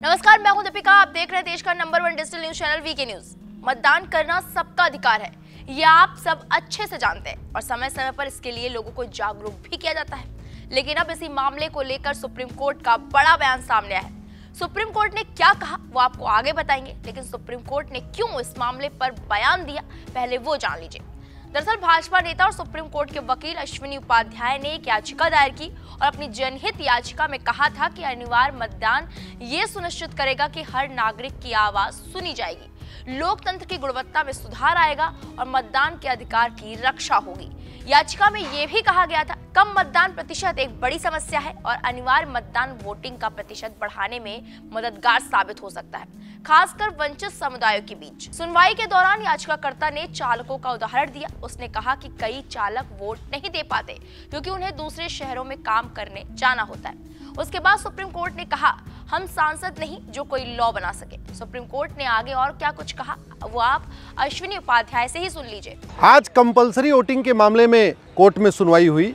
नमस्कार, मैं हूं दीपिका। आप देख रहे हैं देश का नंबर 1 digital news channel VK News. मतदान करना सबका अधिकार है, ये आप सब अच्छे से जानते हैं और समय समय पर इसके लिए लोगों को जागरूक भी किया जाता है। लेकिन अब इसी मामले को लेकर सुप्रीम कोर्ट का बड़ा बयान सामने आया है। सुप्रीम कोर्ट ने क्या कहा वो आपको आगे बताएंगे, लेकिन सुप्रीम कोर्ट ने क्यों इस मामले पर बयान दिया पहले वो जान लीजिए। दरअसल भाजपा नेता और सुप्रीम कोर्ट के वकील अश्विनी उपाध्याय ने एक याचिका दायर की और अपनी जनहित याचिका में कहा था कि अनिवार्य मतदान ये सुनिश्चित करेगा कि हर नागरिक की आवाज सुनी जाएगी, लोकतंत्र की गुणवत्ता में सुधार आएगा और मतदान के अधिकार की रक्षा होगी। याचिका में यह भी कहा गया था कम मतदान प्रतिशत एक बड़ी समस्या है और अनिवार्य मतदान वोटिंग का प्रतिशत बढ़ाने में मददगार साबित हो सकता है, खासकर वंचित समुदायों के बीच। सुनवाई के दौरान याचिकाकर्ता ने चालकों का उदाहरण दिया। उसने कहा कि कई चालक वोट नहीं दे पाते क्योंकि उन्हें दूसरे शहरों में काम करने जाना होता है। उसके बाद सुप्रीम कोर्ट ने कहा हम सांसद नहीं जो कोई लॉ बना सके। सुप्रीम कोर्ट ने आगे और क्या कुछ कहा वो आप अश्विनी उपाध्याय से ही सुन लीजिए। आज कंपलसरी वोटिंग के मामले में कोर्ट में सुनवाई हुई।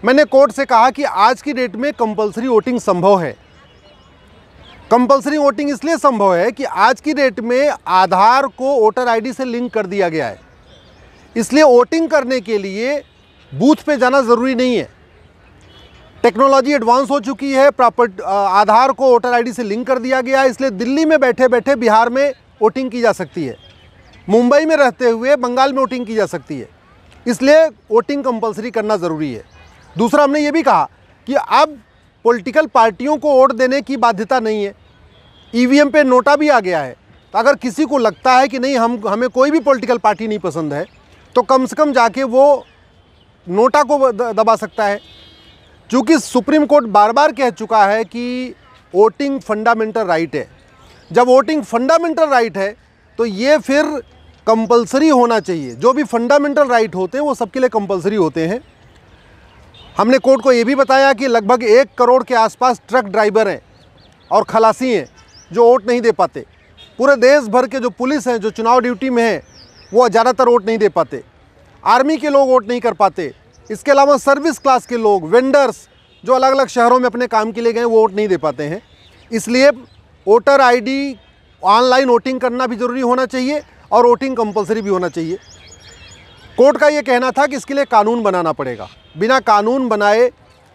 मैंने कोर्ट से कहा कि आज की डेट में कंपलसरी वोटिंग संभव है। कंपलसरी वोटिंग इसलिए संभव है कि आज की डेट में आधार को वोटर आईडी से लिंक कर दिया गया है, इसलिए वोटिंग करने के लिए बूथ पे जाना ज़रूरी नहीं है। टेक्नोलॉजी एडवांस हो चुकी है, आधार को वोटर आईडी से लिंक कर दिया गया है, इसलिए दिल्ली में बैठे बैठे बिहार में वोटिंग की जा सकती है, मुंबई में रहते हुए बंगाल में वोटिंग की जा सकती है, इसलिए वोटिंग कंपलसरी करना ज़रूरी है। दूसरा, हमने ये भी कहा कि अब पॉलिटिकल पार्टियों को वोट देने की बाध्यता नहीं है। ईवीएम पे नोटा भी आ गया है, तो अगर किसी को लगता है कि नहीं हमें कोई भी पॉलिटिकल पार्टी नहीं पसंद है तो कम से कम जाके वो नोटा को दबा सकता है। चूँकि सुप्रीम कोर्ट बार बार कह चुका है कि वोटिंग फंडामेंटल राइट है। जब वोटिंग फंडामेंटल राइट है तो ये फिर कंपलसरी होना चाहिए। जो भी फंडामेंटल राइट होते हैं वो सबके लिए कंपलसरी होते हैं। हमने कोर्ट को ये भी बताया कि लगभग 1 करोड़ के आसपास ट्रक ड्राइवर हैं और खलासी हैं जो वोट नहीं दे पाते। पूरे देश भर के जो पुलिस हैं जो चुनाव ड्यूटी में हैं वो ज़्यादातर वोट नहीं दे पाते। आर्मी के लोग वोट नहीं कर पाते। इसके अलावा सर्विस क्लास के लोग, वेंडर्स जो अलग अलग शहरों में अपने काम के लिए गए वो वोट नहीं दे पाते हैं। इसलिए वोटर आईडी, ऑनलाइन वोटिंग करना भी ज़रूरी होना चाहिए और वोटिंग कंपलसरी भी होना चाहिए। कोर्ट का ये कहना था कि इसके लिए कानून बनाना पड़ेगा। बिना कानून बनाए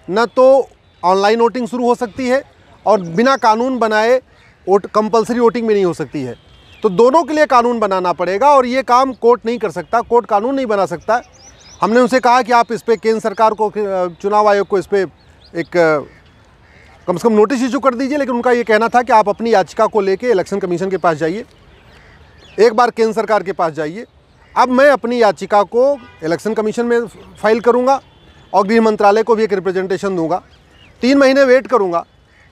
न तो ऑनलाइन वोटिंग शुरू हो सकती है और बिना कानून बनाए कंपलसरी वोटिंग भी नहीं हो सकती है। तो दोनों के लिए कानून बनाना पड़ेगा और ये काम कोर्ट नहीं कर सकता, कोर्ट कानून नहीं बना सकता। हमने उनसे कहा कि आप इस पर केंद्र सरकार को, चुनाव आयोग को इस पर एक कम से कम नोटिस इशू कर दीजिए, लेकिन उनका ये कहना था कि आप अपनी याचिका को लेके इलेक्शन कमीशन के पास जाइए, एक बार केंद्र सरकार के पास जाइए। अब मैं अपनी याचिका को इलेक्शन कमीशन में फाइल करूंगा और गृह मंत्रालय को भी एक रिप्रेजेंटेशन दूंगा। 3 महीने वेट करूंगा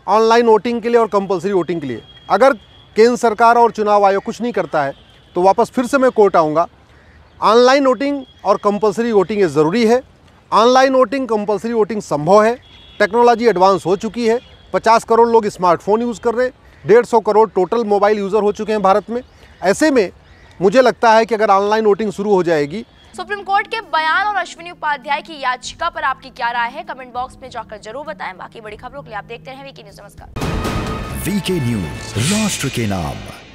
ऑनलाइन वोटिंग के लिए और कंपलसरी वोटिंग के लिए। अगर केंद्र सरकार और चुनाव आयोग कुछ नहीं करता है तो वापस फिर से मैं कोर्ट आऊँगा। ऑनलाइन वोटिंग और कंपलसरी वोटिंग ये ज़रूरी है। ऑनलाइन वोटिंग, कंपलसरी वोटिंग संभव है। टेक्नोलॉजी एडवांस हो चुकी है। 50 करोड़ लोग स्मार्टफोन यूज़ कर रहे हैं, 150 करोड़ टोटल मोबाइल यूज़र हो चुके हैं भारत में। ऐसे में मुझे लगता है कि अगर ऑनलाइन वोटिंग शुरू हो जाएगी। सुप्रीम कोर्ट के बयान और अश्विनी उपाध्याय की याचिका पर आपकी क्या राय है, कमेंट बॉक्स में जाकर जरूर बताएं। बाकी बड़ी खबरों के लिए आप देखते रहें वीके न्यूज। नमस्कार। वीके न्यूज, राष्ट्र के नाम।